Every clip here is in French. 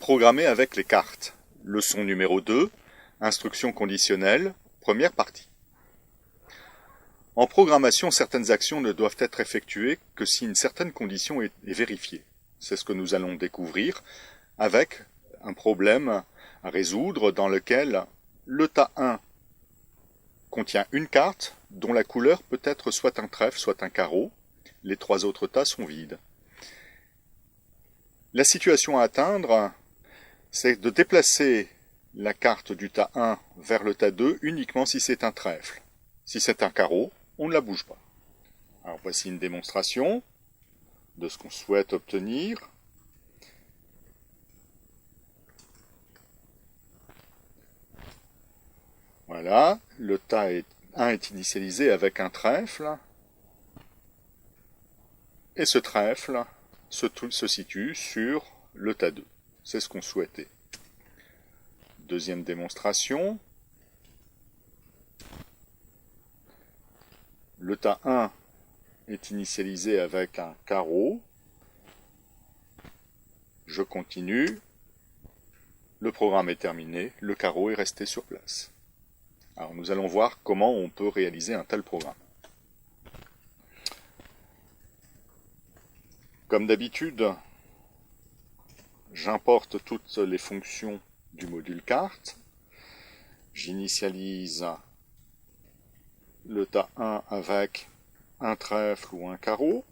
Programmer avec les cartes. Leçon numéro 2, instruction conditionnelle, première partie. En programmation, certaines actions ne doivent être effectuées que si une certaine condition est vérifiée. C'est ce que nous allons découvrir avec un problème à résoudre dans lequel le tas 1 contient une carte dont la couleur peut être soit un trèfle, soit un carreau. Les trois autres tas sont vides. La situation à atteindre, c'est de déplacer la carte du tas 1 vers le tas 2 uniquement si c'est un trèfle. Si c'est un carreau, on ne la bouge pas. Alors voici une démonstration de ce qu'on souhaite obtenir. Voilà, le tas 1 est initialisé avec un trèfle. Et ce trèfle se situe sur le tas 2. C'est ce qu'on souhaitait. Deuxième démonstration. Le tas 1 est initialisé avec un carreau. Je continue. Le programme est terminé. Le carreau est resté sur place. Alors nous allons voir comment on peut réaliser un tel programme. Comme d'habitude, j'importe toutes les fonctions du module carte. J'initialise le tas 1 avec un trèfle ou un carreau.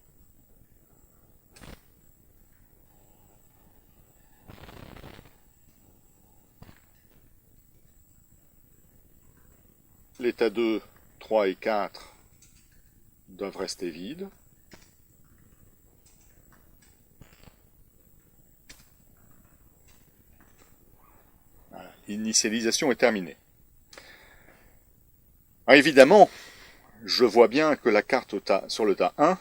Les tas 2, 3 et 4 doivent rester vides. Voilà, l'initialisation est terminée. Alors évidemment, je vois bien que la carte sur le tas 1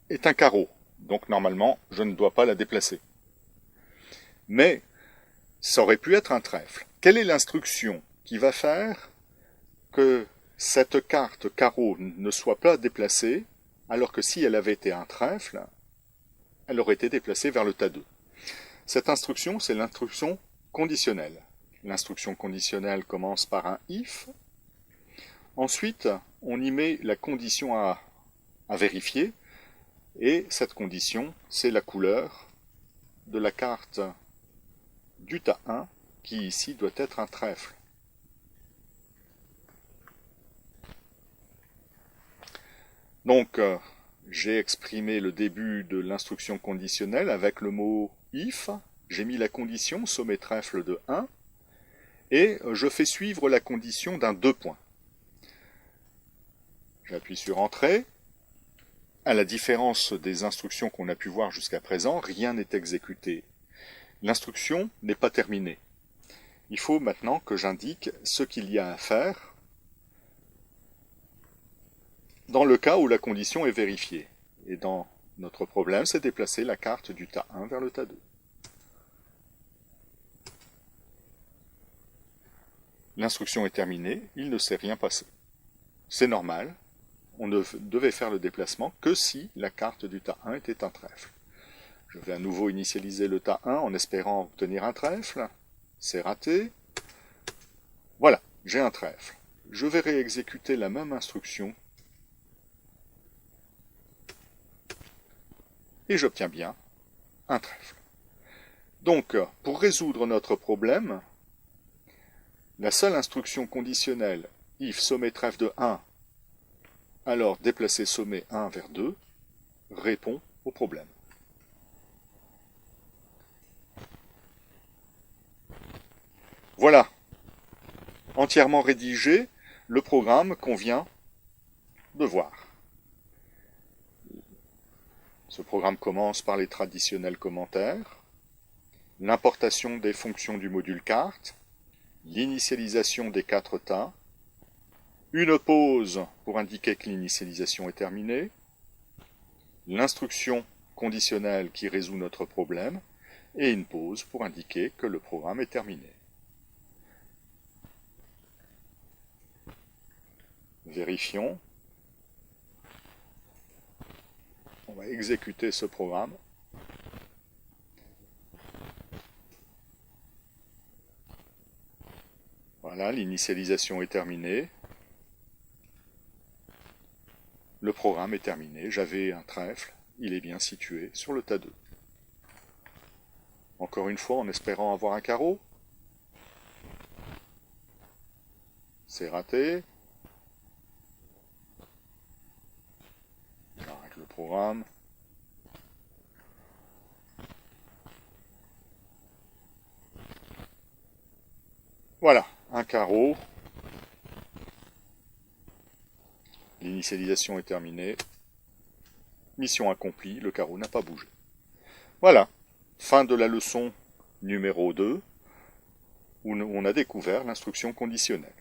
est un carreau. Donc normalement, je ne dois pas la déplacer. Mais ça aurait pu être un trèfle. Quelle est l'instruction qui va faire que cette carte carreau ne soit pas déplacée, alors que si elle avait été un trèfle, elle aurait été déplacée vers le tas 2. Cette instruction, c'est l'instruction conditionnelle. L'instruction conditionnelle commence par un if. Ensuite, on y met la condition à vérifier, et cette condition, c'est la couleur de la carte du tas 1, qui ici doit être un trèfle. Donc, j'ai exprimé le début de l'instruction conditionnelle avec le mot if. J'ai mis la condition sommet trèfle de 1 et je fais suivre la condition d'un 2 points. J'appuie sur Entrée. À la différence des instructions qu'on a pu voir jusqu'à présent, rien n'est exécuté. L'instruction n'est pas terminée. Il faut maintenant que j'indique ce qu'il y a à faire dans le cas où la condition est vérifiée. Et dans notre problème, c'est déplacer la carte du tas 1 vers le tas 2. L'instruction est terminée, il ne s'est rien passé. C'est normal, on ne devait faire le déplacement que si la carte du tas 1 était un trèfle. Je vais à nouveau initialiser le tas 1 en espérant obtenir un trèfle. C'est raté. Voilà, j'ai un trèfle. Je vais réexécuter la même instruction et j'obtiens bien un trèfle. Donc, pour résoudre notre problème, la seule instruction conditionnelle if sommet trèfle de 1, alors déplacer sommet 1 vers 2, répond au problème. Voilà, entièrement rédigé, le programme qu'on vient de voir. Ce programme commence par les traditionnels commentaires, l'importation des fonctions du module carte, l'initialisation des 4 tas, une pause pour indiquer que l'initialisation est terminée, l'instruction conditionnelle qui résout notre problème, et une pause pour indiquer que le programme est terminé. Vérifions. On va exécuter ce programme. Voilà, l'initialisation est terminée. Le programme est terminé. J'avais un trèfle, il est bien situé sur le tas 2. Encore une fois, en espérant avoir un carreau. C'est raté. J'arrête le programme. Voilà, un carreau. L'initialisation est terminée. Mission accomplie, le carreau n'a pas bougé. Voilà, fin de la leçon numéro 2, où on a découvert l'instruction conditionnelle.